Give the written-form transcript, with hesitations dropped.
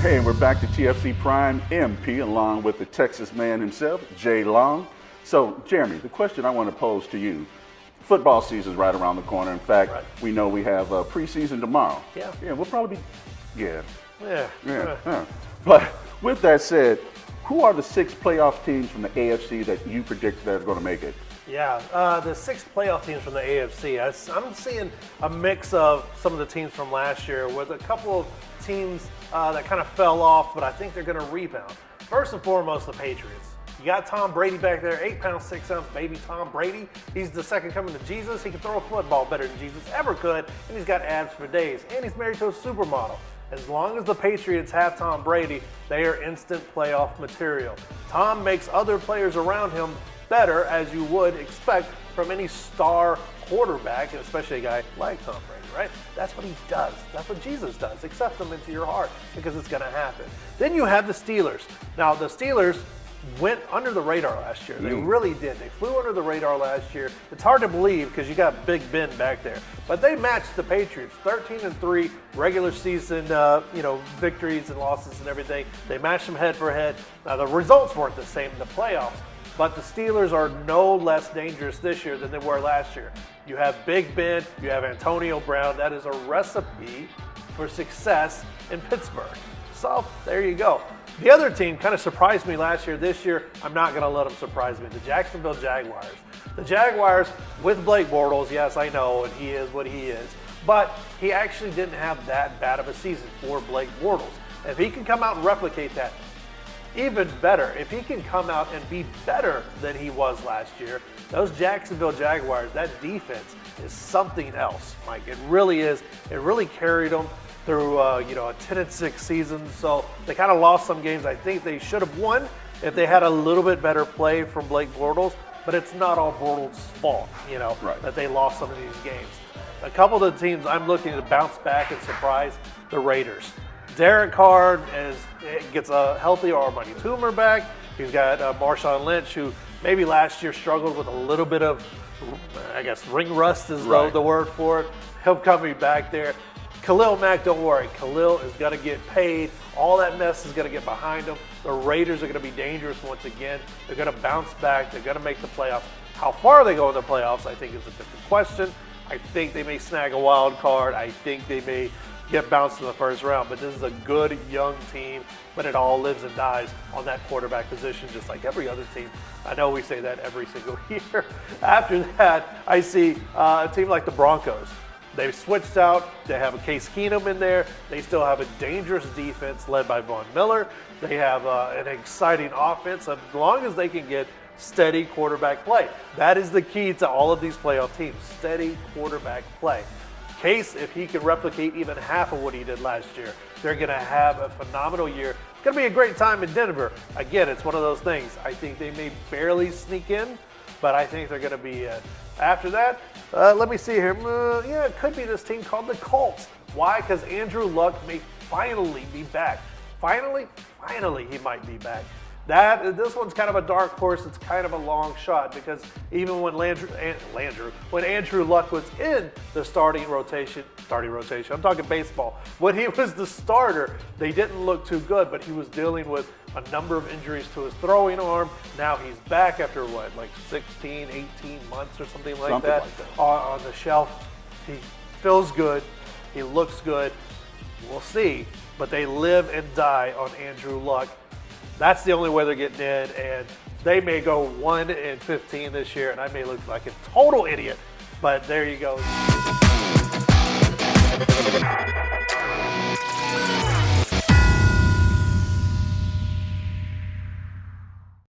Hey, we're back to TFC Prime MP along with the Texas man himself, Jay Long. So, Jeremy, the question I want to pose to you, football season's right around the corner. In fact, we know we have preseason tomorrow. Yeah. Yeah, we'll probably be, Yeah. But with that said, who are the 6 playoff teams from the AFC that you predict that are going to make it? Yeah, the 6 playoff teams from the AFC. I'm seeing a mix of some of the teams from last year with a couple of teams that kind of fell off, but I think they're going to rebound. First and foremost, the Patriots. You got Tom Brady back there, 8 pounds, 6 ounce baby Tom Brady. He's the second coming to Jesus. He can throw a football better than Jesus ever could, and he's got abs for days. And he's married to a supermodel. As long as the Patriots have Tom Brady, they are instant playoff material. Tom makes other players around him better, as you would expect from any star quarterback, and especially a guy like Tom Brady, right? That's what he does. That's what Jesus does. Accept them into your heart because it's going to happen. Then you have the Steelers. Now, the Steelers went under the radar last year. They really did. They flew under the radar last year. It's hard to believe because you got Big Ben back there. But they matched the Patriots, 13-3 regular season, victories and losses and everything. They matched them head for head. Now, the results weren't the same in the playoffs, but the Steelers are no less dangerous this year than they were last year. You have Big Ben, you have Antonio Brown. That is a recipe for success in Pittsburgh. So there you go. The other team kind of surprised me last year. This year, I'm not going to let them surprise me. The Jacksonville Jaguars. The Jaguars with Blake Bortles, yes, I know, and he is what he is. But he actually didn't have that bad of a season for Blake Bortles. If he can come out and replicate that, even better. If he can come out and be better than he was last year, those Jacksonville Jaguars, that defense is something else, Mike. It really is. It really carried them through a 10-6 season. So they kind of lost some games I think they should have won if they had a little bit better play from Blake Bortles. But it's not all Bortles' fault, that they lost some of these games. A couple of the teams I'm looking to bounce back and surprise, the Raiders. Derek Carr gets a healthy Armani Toomer back. He's got Marshawn Lynch, who maybe last year struggled with a little bit of, ring rust is the word for it. He'll come back there. Khalil Mack, don't worry. Khalil is going to get paid. All that mess is going to get behind him. The Raiders are going to be dangerous once again. They're going to bounce back. They're going to make the playoffs. How far they go in the playoffs, I think, is a different question. I think they may snag a wild card. I think they may get bounced in the first round. But this is a good, young team, but it all lives and dies on that quarterback position, just like every other team. I know we say that every single year. After that, I see a team like the Broncos. They've switched out. They have a Case Keenum in there. They still have a dangerous defense led by Von Miller. They have an exciting offense as long as they can get steady quarterback play. That is the key to all of these playoff teams, steady quarterback play. Case, if he can replicate even half of what he did last year, they're going to have a phenomenal year. It's going to be a great time in Denver. Again, it's one of those things. I think they may barely sneak in, but I think they're going to be in. After that, let me see here. It could be this team called the Colts. Why? Because Andrew Luck may finally be back. Finally, he might be back. This one's kind of a dark horse. It's kind of a long shot because even when when Andrew Luck was in the starting rotation, I'm talking baseball. When he was the starter, they didn't look too good, but he was dealing with a number of injuries to his throwing arm. Now he's back after 16, 18 months or something like that. On the shelf. He feels good. He looks good. We'll see. But they live and die on Andrew Luck. That's the only way they're getting in, and they may go 1-15 this year, and I may look like a total idiot, but there you go.